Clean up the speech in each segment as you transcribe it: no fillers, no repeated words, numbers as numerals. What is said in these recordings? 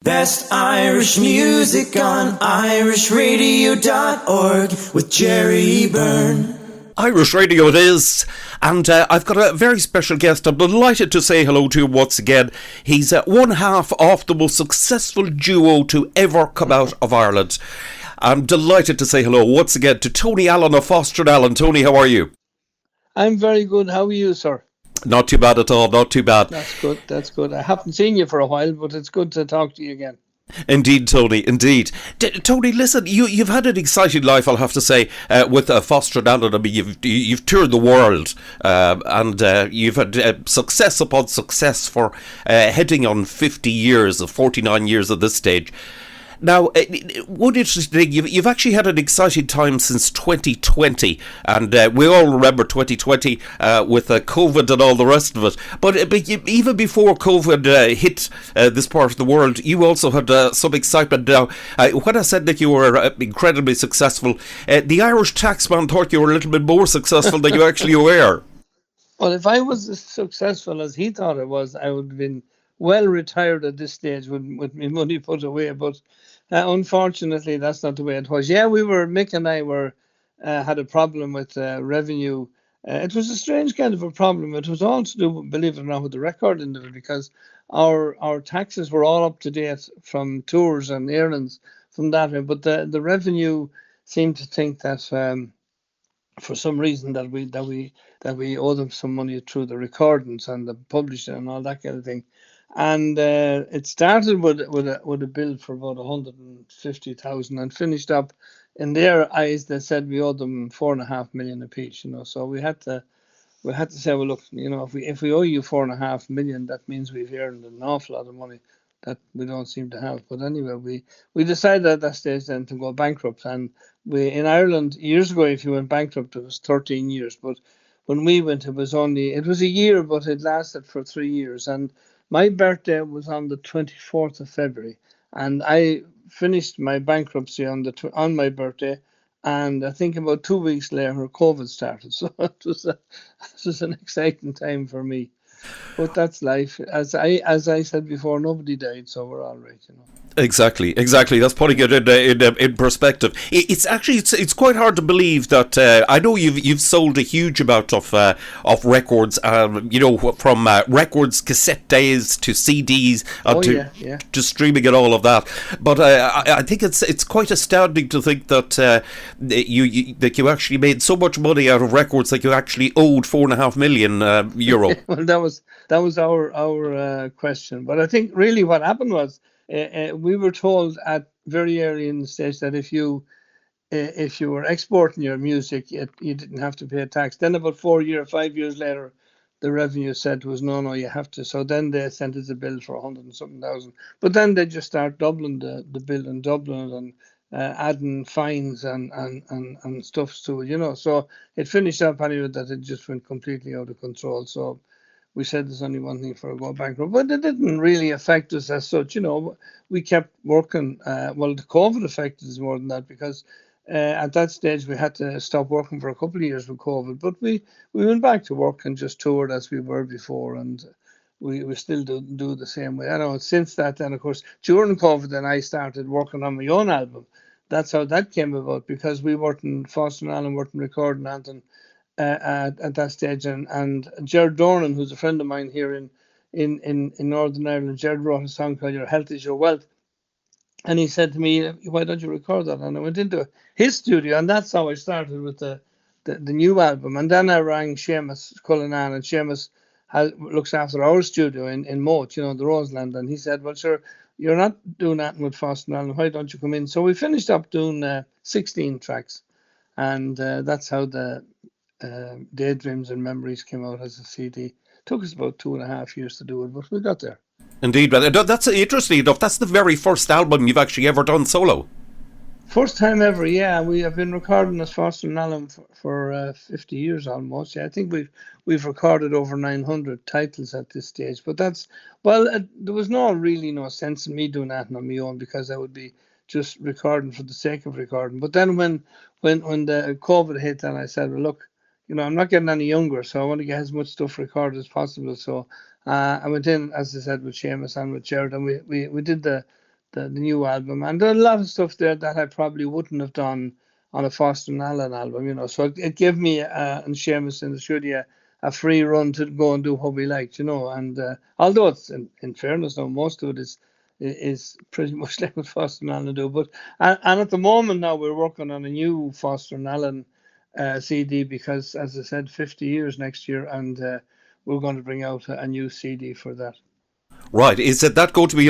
Best Irish music on irishradio.org with Jerry Byrne. Irish Radio it is, and I've got a very special guest. I'm delighted to say hello to him once again. He's one half of the most successful duo to ever come out of Ireland. I'm delighted to say hello once again to Tony Allen of Foster & Allen. Tony, how are you? I'm very good. How are you, sir? Not too bad at all, not too bad. That's good, that's good. I haven't seen you for a while, but it's good to talk to you again. Indeed, Tony, indeed. Tony, listen, you've had an exciting life, I'll have to say, with Foster & Allen. I mean, you've toured the world, and you've had success upon success for heading on 50 years, or 49 years at this stage. Now, one interesting thing, you've actually had an exciting time since 2020, and we all remember 2020 with COVID and all the rest of it. But even before COVID hit this part of the world, you also had some excitement. Now, when I said that you were incredibly successful, the Irish taxman thought you were a little bit more successful than you actually were. Well, if I was as successful as he thought I was, I would have been well retired at this stage with my money put away. But unfortunately, that's not the way it was. Yeah, Mick and I had a problem with revenue. It was a strange kind of a problem. It was all to do, believe it or not, with the record end of it, because our taxes were all up to date from tours and earnings from that way. But the revenue seemed to think that for some reason that we owe them some money through the recordings and the publishing and all that kind of thing. And it started with a bill for about 150,000 and finished up in their eyes. They said we owed them 4.5 million apiece. So we had to say, well, look, if we owe you 4.5 million, that means we've earned an awful lot of money that we don't seem to have. But anyway, we decided at that stage then to go bankrupt. And in Ireland years ago, if you went bankrupt, it was 13 years. But when we went, it was a year, but it lasted for 3 years. And my birthday was on the 24th of February, and I finished my bankruptcy on my birthday. And I think about 2 weeks later, COVID started. So it was an exciting time for me. But that's life. As I said before, nobody died, so we're all right. Exactly. That's putting it in perspective. It's quite hard to believe that. I know you've sold a huge amount of records. From records, cassette days to CDs, to streaming and all of that. But I think it's quite astounding to think that you actually made so much money out of records that you actually owed 4.5 million euro. Well, that was our question. But I think really what happened was. We were told at very early in the stage that if you were exporting your music, you didn't have to pay a tax. Then about 5 years later, the revenue said was no, you have to. So then they sent us a bill for 100 and something thousand. But then they just start doubling the bill and doubling it and adding fines and stuff to it, So it finished up anyway that it just went completely out of control. So we said there's only one thing for a go bankrupt, but it didn't really affect us as such. We kept working. Well, the COVID affected us more than that because at that stage we had to stop working for a couple of years with COVID. But we went back to work and just toured as we were before, and we still do the same way. I know since that, then of course during COVID, then I started working on my own album. That's how that came about because we weren't Foster & Allen weren't recording anything. At that stage, and Gerard Dornan, who's a friend of mine here in Northern Ireland, Gerard wrote a song called "Your Health Is Your Wealth," and he said to me, "Why don't you record that?" And I went into his studio, and that's how I started with the new album. And then I rang Seamus Cullinan, and Seamus looks after our studio in Moat, the Roseland, and he said, "Well, sure, you're not doing that with Foster & Allen. Why don't you come in?" So we finished up doing 16 tracks, and that's how the Daydreams and Memories came out as a CD. Took us about 2.5 years to do it, but we got there. Indeed, but that's interesting enough. That's the very first album you've actually ever done solo. First time ever, yeah. We have been recording as Foster & Allen for 50 years almost. Yeah, I think we've recorded over 900 titles at this stage. But there was no sense in me doing that on my own because I would be just recording for the sake of recording. But then when the COVID hit, and I said, well, look, I'm not getting any younger, so I want to get as much stuff recorded as possible. So I went in, as I said, with Seamus and with Gerard, and we did the the new album, and there are a lot of stuff there that I probably wouldn't have done on a Foster and Allen album, So it gave me and Seamus in the studio a free run to go and do what we liked. And although it's in fairness, now most of it is pretty much like what Foster and Allen do, but and at the moment now we're working on a new Foster and Allen CD because, as I said, 50 years next year, and we're going to bring out a new CD for that. Right. Is that going to be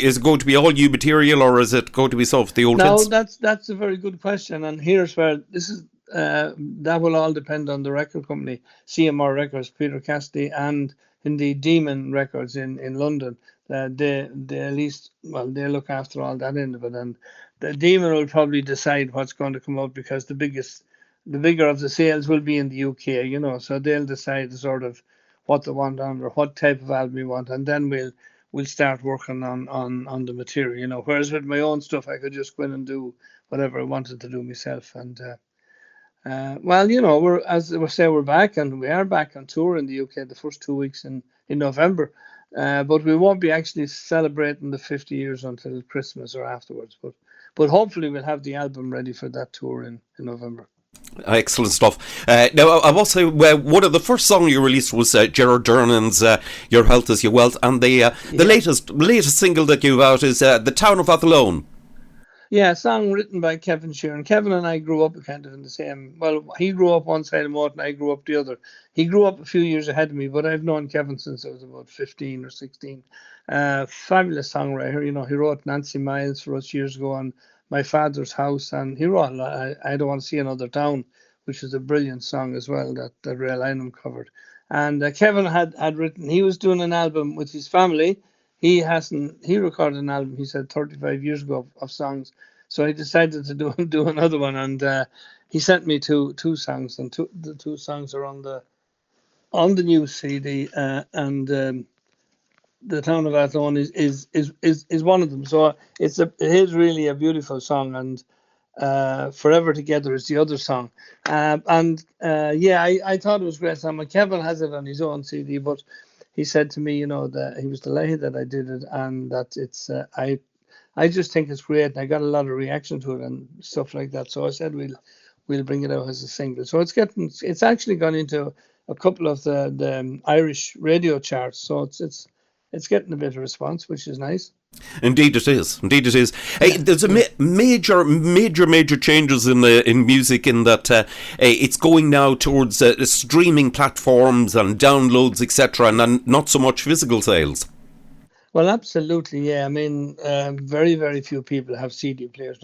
is it going to be all new material, or is it going to be some of the old Now hits? that's a very good question, and here's where this is. That will all depend on the record company, CMR Records, Peter Cassidy, and indeed Demon Records in London. They at least, well, they look after all that end of it, and the Demon will probably decide what's going to come out because the bigger of the sales will be in the UK. So they'll decide sort of what they want on or what type of album we want, and then we'll start working on the material. Whereas with my own stuff, I could just go in and do whatever I wanted to do myself. And well, we're back, and we are back on tour in the UK the first 2 weeks in November. But we won't be actually celebrating the 50 years until Christmas or afterwards. But hopefully we'll have the album ready for that tour in November. Excellent stuff. Now, I must say, one of the first songs you released was Gerard Durnan's "Your Health Is Your Wealth," and the latest single that you've out is "The Town of Athlone." Yeah, a song written by Kevin Sheeran. Kevin and I grew up kind of in the same. Well, he grew up one side of Moat, and I grew up the other. He grew up a few years ahead of me, but I've known Kevin since I was about 15 or 16. Fabulous songwriter. He wrote Nancy Miles for us years ago on My Father's House, and he wrote I Don't Want to See Another Town, which is a brilliant song as well that Ray Lynham covered. And Kevin had written. He was doing an album with his family. He recorded an album, he said, 35 years ago of songs. So he decided to do another one, and he sent me two songs, and the two songs are on the new CD, and The Town of Athlone is one of them. So it is really a beautiful song, and Forever Together is the other song. I thought it was a great song. Kevin has it on his own CD, but he said to me, that he was delighted that I did it, and that it's I just think it's great. And I got a lot of reaction to it and stuff like that. So I said we'll bring it out as a single. So it's actually gone into a couple of the Irish radio charts. So it's getting a bit of response, which is nice. Indeed, it is. Indeed, it is. Hey, there's a major changes in music in that it's going now towards streaming platforms and downloads, etc., and not so much physical sales. Well, absolutely, yeah. I mean, very, very few people have CD players.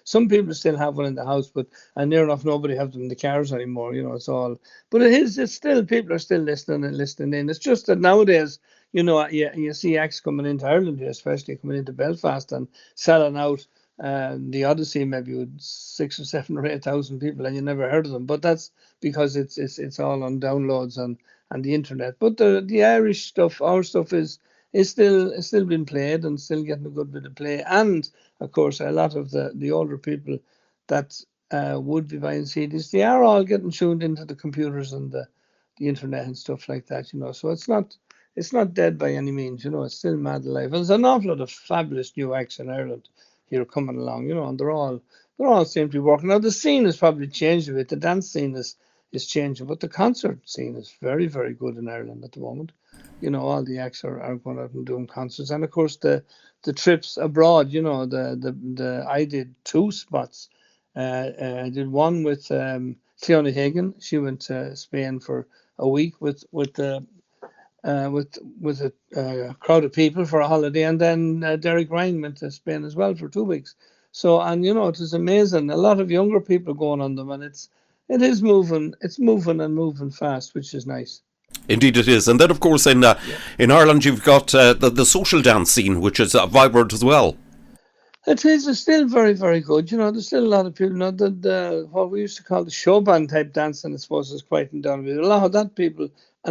Some people still have one in the house, but near enough nobody has them in the cars anymore. It's all. But it's still, people are still listening in. It's just that nowadays, you see acts coming into Ireland, especially coming into Belfast and selling out the Odyssey maybe with 6 or 7 or 8,000 people, and you never heard of them. But that's because it's all on downloads and the internet. But the Irish stuff, our stuff is still being played and still getting a good bit of play. And of course, a lot of the older people that would be buying CDs, they are all getting tuned into the computers and the internet and stuff like that. So it's not dead by any means. It's still mad alive. And there's an awful lot of fabulous new acts in Ireland here coming along. And they're all seem to be working. Now the scene has probably changed a bit. The dance scene is changing, but the concert scene is very, very good in Ireland at the moment. All the acts are going out and doing concerts, and of course the trips abroad. I did 2 spots. I did one with Cleona Hagan. She went to Spain for a week with a crowd of people for a holiday, and then Derek Ryan went to Spain as well for 2 weeks. So, and it was amazing. A lot of younger people going on them, and it is moving. It's moving and moving fast, which is nice. Indeed it is. And then, of course, in Ireland you've got the social dance scene, which is vibrant as well. It is. It's still very, very good. There's still a lot of people. What we used to call the showband type dancing, I suppose, is quieting down a bit. A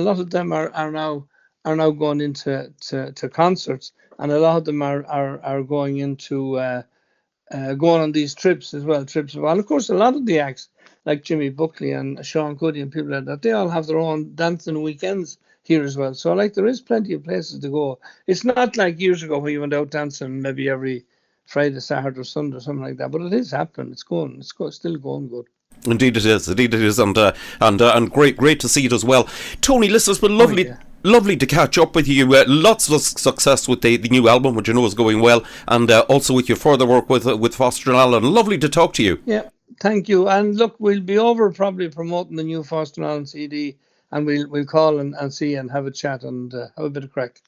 lot of them are now going into to concerts, and a lot of them are going into going on these trips as well. And of course, a lot of the acts like Jimmy Buckley and Sean Cuddy and people like that, they all have their own dancing weekends here as well. So like there is plenty of places to go. It's not like years ago when you went out dancing maybe every Friday, Saturday, or Sunday, or something like that. But it is happening. Still going good. Indeed it is. Indeed it is, and great to see it as well. Tony, listen, it's been Oh, lovely. yeah. Lovely to catch up with you. Lots of success with the new album, which I know is going well, and also with your further work with Foster and Allen. Lovely to talk to you. Yeah, thank you. And look, we'll be over probably promoting the new Foster and Allen CD, and we'll call and see and have a chat and have a bit of crack.